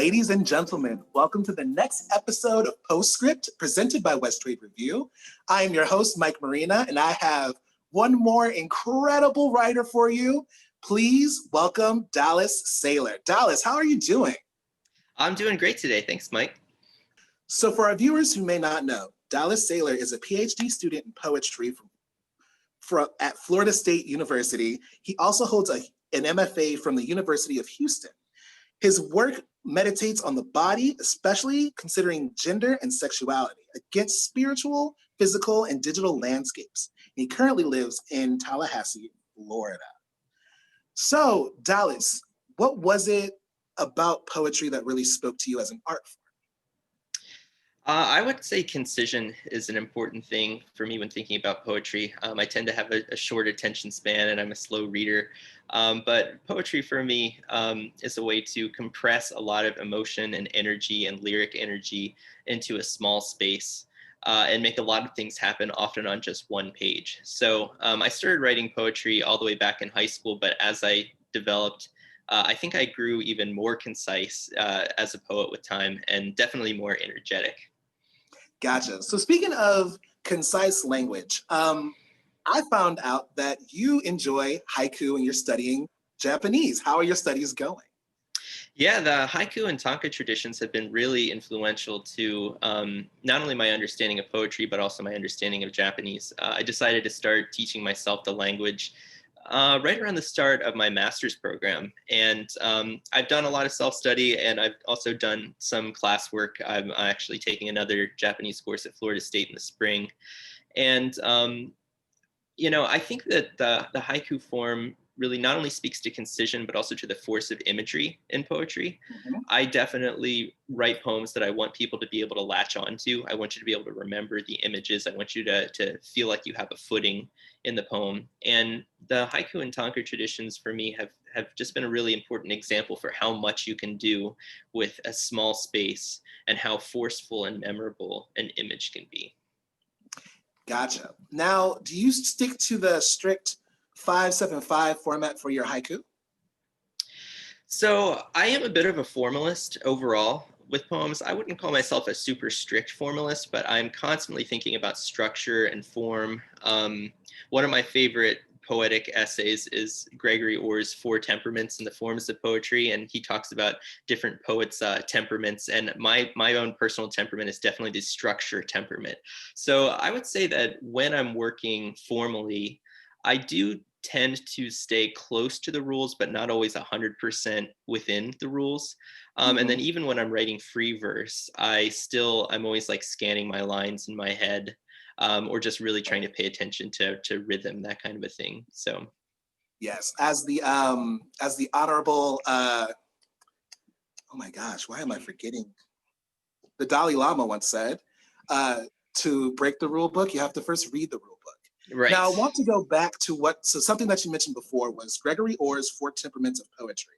Ladies and gentlemen, welcome to the next episode of PostScript presented by West Trade Review. I am your host, Mike Marina, and I have one more incredible writer for you. Please welcome Dallas Saylor. Dallas, how are you doing? I'm doing great today. Thanks, Mike. So for our viewers who may not know, Dallas Saylor is a PhD student in poetry at Florida State University. He also holds an MFA from the University of Houston. His work meditates on the body, especially considering gender and sexuality, against spiritual, physical, and digital landscapes. He currently lives in Tallahassee, Florida. So, Dallas, what was it about poetry that really spoke to you as an art form? I would say concision is an important thing for me when thinking about poetry. I tend to have a short attention span and I'm a slow reader. But poetry for me is a way to compress a lot of emotion and energy and lyric energy into a small space and make a lot of things happen often on just one page. So I started writing poetry all the way back in high school, but as I developed, I think I grew even more concise as a poet with time and definitely more energetic. Gotcha. So speaking of concise language, I found out that you enjoy haiku and you're studying Japanese. How are your studies going? Yeah, the haiku and tanka traditions have been really influential to not only my understanding of poetry, but also my understanding of Japanese. I decided to start teaching myself the language right around the start of my master's program. And I've done a lot of self-study and I've also done some classwork. I'm actually taking another Japanese course at Florida State in the spring. And, I think that the haiku form really not only speaks to concision, but also to the force of imagery in poetry. Mm-hmm. I definitely write poems that I want people to be able to latch onto. I want you to be able to remember the images. I want you to feel like you have a footing in the poem. And the haiku and tanka traditions for me have just been a really important example for how much you can do with a small space and how forceful and memorable an image can be. Gotcha. Now, do you stick to the strict 5-7-5 format for your haiku? So I am a bit of a formalist overall with poems. I wouldn't call myself a super strict formalist, but I'm constantly thinking about structure and form. One of my favorite poetic essays is Gregory Orr's Four Temperaments and the Forms of Poetry, and he talks about different poets' temperaments, and my own personal temperament is definitely the structure temperament. So I would say that when I'm working formally, I do tend to stay close to the rules, but not always 100% within the rules. And then even when I'm writing free verse, I'm always like scanning my lines in my head, or just really trying to pay attention to rhythm, that kind of a thing. So yes, as the honorable oh my gosh, why am I forgetting? The Dalai Lama once said, to break the rule book, you have to first read the rule book. right. Now I want to go back to something that you mentioned before was Gregory Orr's Four Temperaments of Poetry.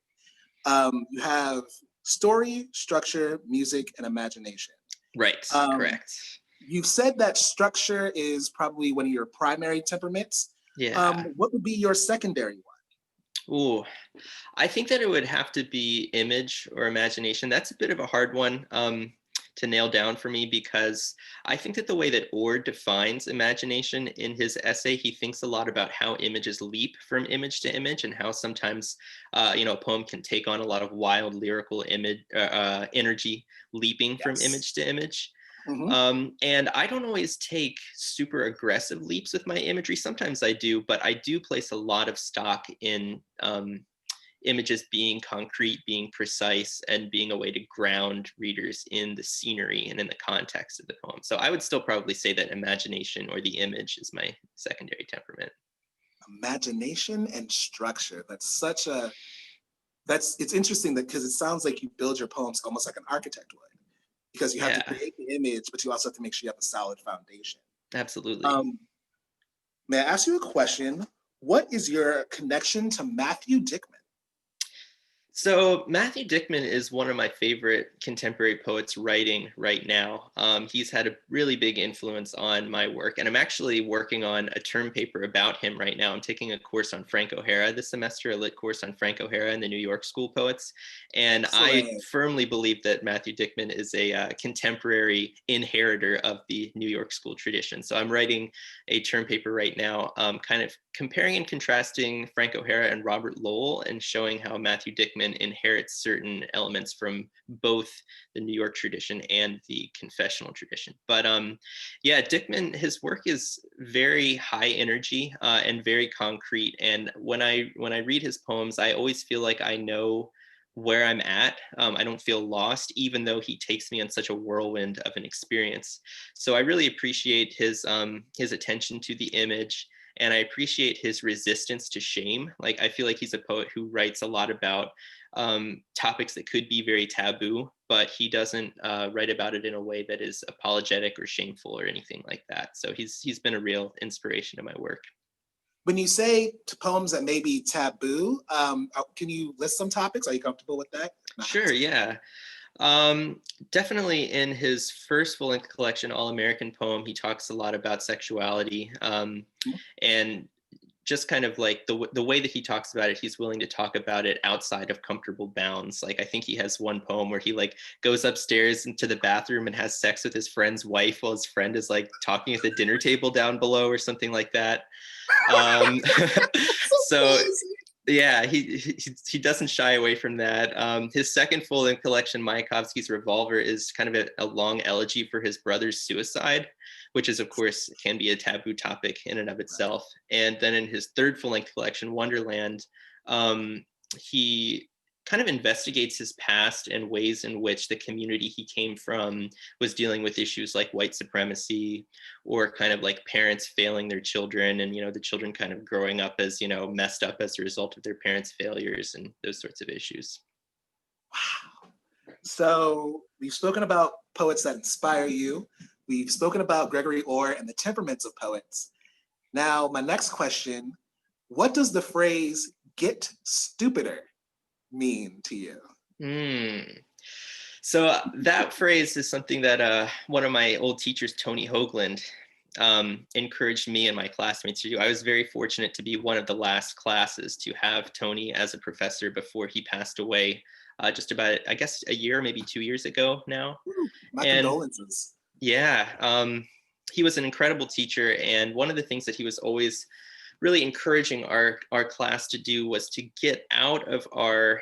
You have story, structure, music, and imagination. Right, correct. You've said that structure is probably one of your primary temperaments. Yeah. What would be your secondary one? Ooh, I think that it would have to be image or imagination. That's a bit of a hard one to nail down for me, because I think that the way that Orr defines imagination in his essay, he thinks a lot about how images leap from image to image and how sometimes, a poem can take on a lot of wild lyrical energy leaping from image to image. Mm-hmm. And I don't always take super aggressive leaps with my imagery. Sometimes I do, but I do place a lot of stock in images being concrete, being precise, and being a way to ground readers in the scenery and in the context of the poem. So I would still probably say that imagination or the image is my secondary temperament. Imagination and structure. It's interesting that because it sounds like you build your poems almost like an architect would, because you have to create the image, but you also have to make sure you have a solid foundation. Absolutely. May I ask you a question? What is your connection to Matthew Dickman? So Matthew Dickman is one of my favorite contemporary poets writing right now. He's had a really big influence on my work, and I'm actually working on a term paper about him right now. I'm taking a course on Frank O'Hara this semester, a lit course on Frank O'Hara and the New York School poets. And I Excellent. firmly believe that Matthew Dickman is a contemporary inheritor of the New York School tradition. So I'm writing a term paper right now, kind of comparing and contrasting Frank O'Hara and Robert Lowell, and showing how Matthew Dickman inherits certain elements from both the New York tradition and the confessional tradition. But yeah, Dickman, his work is very high energy and very concrete. And when I read his poems, I always feel like I know where I'm at. I don't feel lost, even though he takes me on such a whirlwind of an experience. So I really appreciate his attention to the image, and I appreciate his resistance to shame. Like, I feel like he's a poet who writes a lot about topics that could be very taboo, but he doesn't write about it in a way that is apologetic or shameful or anything like that. So he's been a real inspiration to my work. When you say poems that may be taboo, can you list some topics? Are you comfortable with that? Sure, yeah. Definitely in his first full-length collection, All American Poem, he talks a lot about sexuality, and just kind of like the way that he talks about it, he's willing to talk about it outside of comfortable bounds. Like, I think he has one poem where he like goes upstairs into the bathroom and has sex with his friend's wife while his friend is like talking at the dinner table down below or something like that. Um, so yeah, he doesn't shy away from that. His second full-length collection, Mayakovsky's Revolver, is kind of a long elegy for his brother's suicide, which is, of course, can be a taboo topic in and of itself. And then in his third full-length collection, Wonderland, he kind of investigates his past and ways in which the community he came from was dealing with issues like white supremacy, or kind of like parents failing their children, and, you know, the children kind of growing up as, you know, messed up as a result of their parents' failures and those sorts of issues. Wow. So we've spoken about poets that inspire you. We've spoken about Gregory Orr and the temperaments of poets. Now, my next question, what does the phrase "get stupider" mean to you? So that phrase is something that one of my old teachers, Tony Hoagland, encouraged me and my classmates to do. I was very fortunate to be one of the last classes to have Tony as a professor before he passed away, just about, I guess, a year, maybe 2 years ago now. My And condolences. yeah, he was an incredible teacher. And one of the things that he was always really encouraging our class to do was to get out of our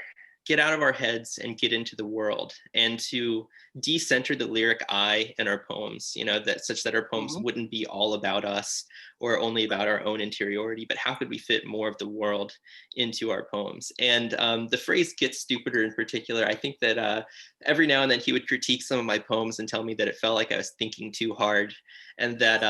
heads and get into the world, and to decenter the lyric I in our poems, you know, that such that our poems wouldn't be all about us or only about our own interiority, but how could we fit more of the world into our poems? And the phrase "get stupider" in particular, I think that every now and then he would critique some of my poems and tell me that it felt like I was thinking too hard, and that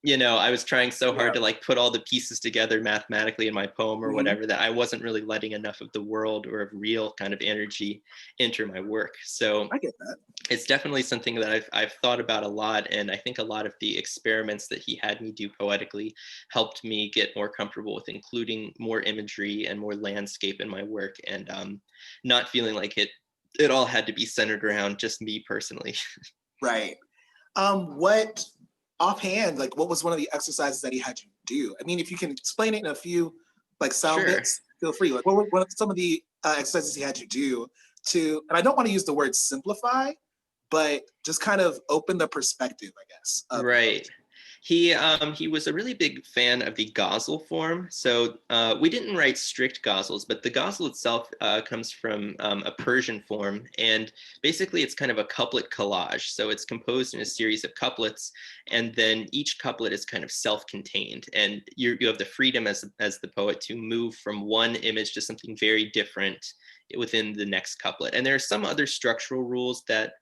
you know, I was trying so hard to like put all the pieces together mathematically in my poem or whatever, that I wasn't really letting enough of the world or of real kind of energy enter my work. So I get that. it's definitely something that I've thought about a lot. And I think a lot of the experiments that he had me do poetically helped me get more comfortable with including more imagery and more landscape in my work, and not feeling like it all had to be centered around just me personally. Right. What offhand, like, what was one of the exercises that he had you do? I mean, if you can explain it in a few like sound Sure. bits, feel free. Like, what were some of the exercises he had you do to, and I don't want to use the word simplify, but just kind of open the perspective, I guess. Right. He was a really big fan of the ghazal form. So we didn't write strict ghazals, but the ghazal itself comes from a Persian form, and basically it's kind of a couplet collage. So it's composed in a series of couplets, and then each couplet is kind of self-contained, and you have the freedom as the poet to move from one image to something very different within the next couplet. And there are some other structural rules that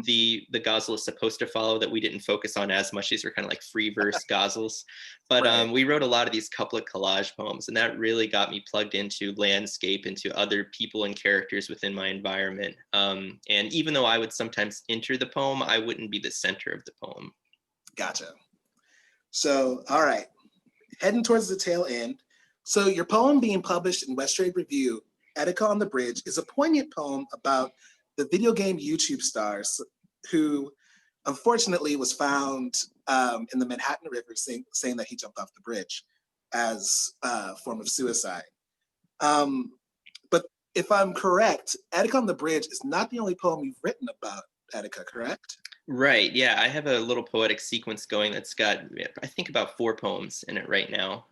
the ghazal is supposed to follow that we didn't focus on as much. These were kind of like free verse ghazals, but we wrote a lot of these couplet collage poems, and that really got me plugged into landscape, into other people and characters within my environment. And even though I would sometimes enter the poem, I wouldn't be the center of the poem. Gotcha. So, all right, heading towards the tail end. So your poem being published in West Trade Review Etika on the Bridge is a poignant poem about the video game YouTube stars who unfortunately was found in the Manhattan River saying that he jumped off the bridge as a form of suicide. But if I'm correct, Etika on the Bridge is not the only poem you've written about Etika, correct? Right, yeah, I have a little poetic sequence going that's got, I think, about 4 poems in it right now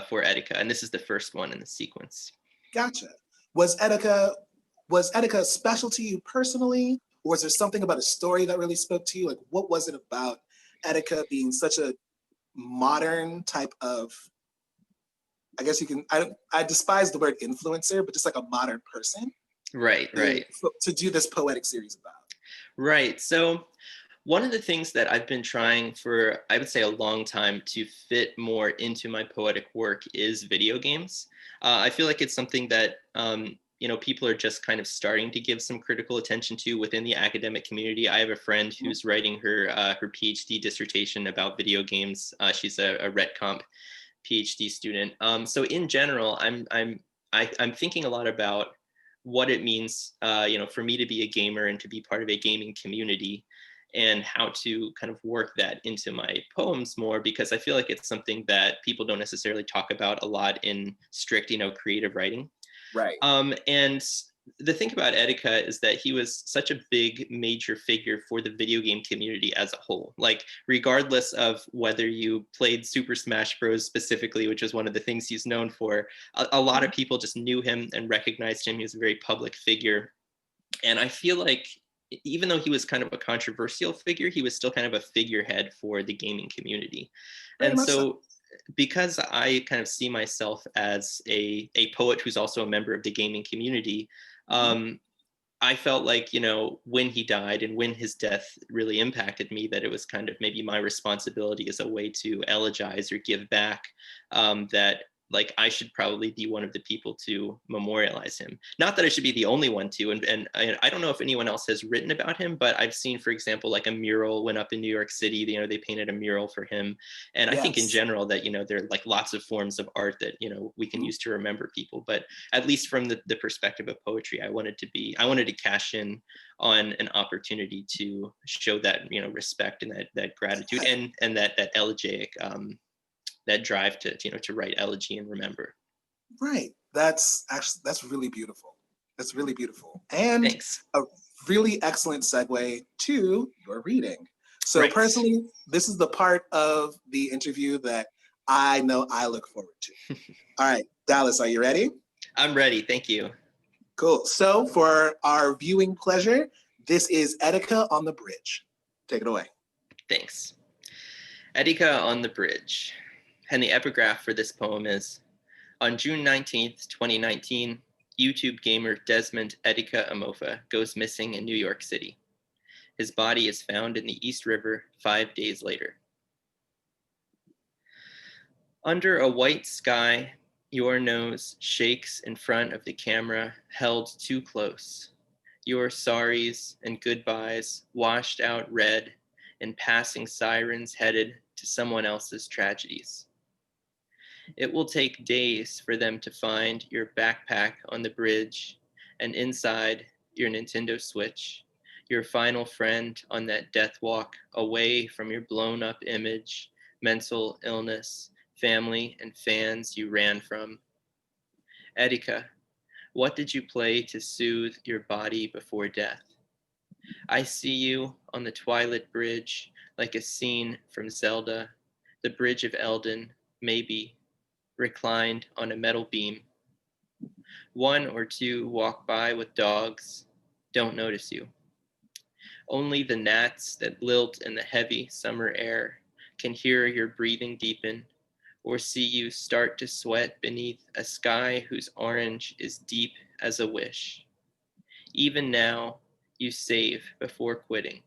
for Etika, and this is the first one in the sequence. Gotcha. Was Etika special to you personally, or was there something about a story that really spoke to you? Like, what was it about Etika being such a modern type of, I guess you can, I despise the word influencer, but just like a modern person? Right, right. To do this poetic series about. Right, so one of the things that I've been trying for, I would say, a long time to fit more into my poetic work is video games. I feel like it's something that people are just kind of starting to give some critical attention to within the academic community. I have a friend who's writing her PhD dissertation about video games. She's a Ret Comp PhD student. So in general, I'm thinking a lot about what it means, for me to be a gamer and to be part of a gaming community, and how to kind of work that into my poems more, because I feel like it's something that people don't necessarily talk about a lot in strict, creative writing. Right. And the thing about Etika is that he was such a big major figure for the video game community as a whole. Like, regardless of whether you played Super Smash Bros. Specifically, which is one of the things he's known for, a lot of people just knew him and recognized him. He was a very public figure. And I feel like even though he was kind of a controversial figure, he was still kind of a figurehead for the gaming community. Very and much so because I kind of see myself as a poet who's also a member of the gaming community, I felt like, when he died and when his death really impacted me, that it was kind of maybe my responsibility as a way to elegize or give back, that like I should probably be one of the people to memorialize him. Not that I should be the only one to, and I don't know if anyone else has written about him, but I've seen, for example, like a mural went up in New York City, they painted a mural for him. And I think in general that, there are like lots of forms of art that, we can use to remember people. But at least from the perspective of poetry, I wanted to cash in on an opportunity to show that, respect and that gratitude and that elegiac, that drive to write elegy and remember. Right. That's really beautiful. That's really beautiful. And Thanks. A really excellent segue to your reading. So personally, this is the part of the interview that I know I look forward to. All right, Dallas, are you ready? I'm ready. Thank you. Cool. So for our viewing pleasure, this is Etika on the Bridge. Take it away. Thanks. Etika on the Bridge. And the epigraph for this poem is, on June 19th, 2019, YouTube gamer Desmond Etika Amofa goes missing in New York City. His body is found in the East River 5 days later. Under a white sky, your nose shakes in front of the camera held too close. Your sorries and goodbyes washed out red in passing sirens headed to someone else's tragedies. It will take days for them to find your backpack on the bridge, and inside your Nintendo Switch, your final friend on that death walk away from your blown up image, mental illness, family, and fans you ran from. Etika, what did you play to soothe your body before death? I see you on the Twilight Bridge like a scene from Zelda, the Bridge of Elden, maybe, reclined on a metal beam. 1 or 2 walk by with dogs, don't notice you. Only the gnats that lilt in the heavy summer air can hear your breathing deepen or see you start to sweat beneath a sky whose orange is deep as a wish. Even now, you save before quitting.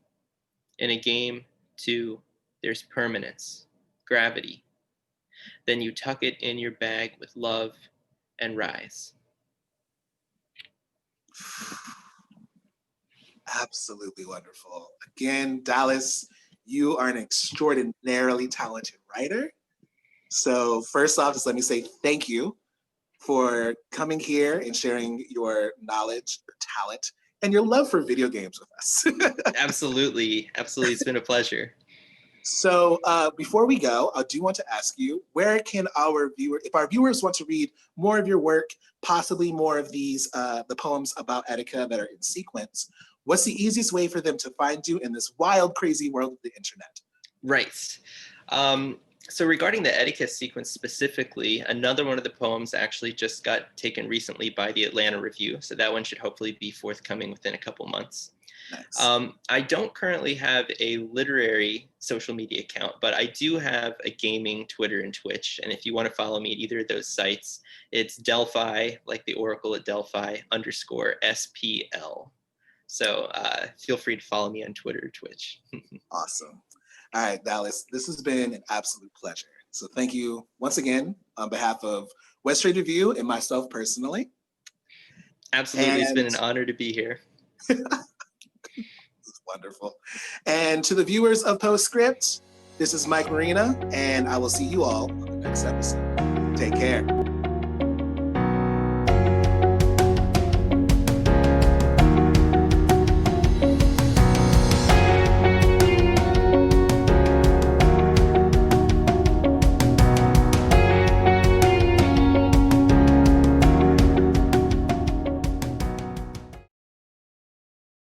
In a game, too, there's permanence, gravity. Then you tuck it in your bag with love and rise. Absolutely wonderful. Again, Dallas, you are an extraordinarily talented writer. So first off, just let me say thank you for coming here and sharing your knowledge, your talent, and your love for video games with us. Absolutely. Absolutely. It's been a pleasure. So before we go, I do want to ask you, where can if our viewers want to read more of your work, possibly more of these, the poems about Etika that are in sequence, what's the easiest way for them to find you in this wild, crazy world of the internet? Right. So regarding the Etika sequence specifically, another one of the poems actually just got taken recently by the Atlanta Review. So that one should hopefully be forthcoming within a couple months. Nice. I don't currently have a literary social media account, but I do have a gaming Twitter and Twitch. And if you want to follow me at either of those sites, it's Delphi, like the Oracle at Delphi, _SPL. So feel free to follow me on Twitter or Twitch. Awesome. All right, Dallas, this has been an absolute pleasure. So thank you once again on behalf of West Trade Review and myself personally. Absolutely. It's been an honor to be here. This is wonderful. And to the viewers of PostScript, this is Mike Marina, and I will see you all on the next episode. Take care.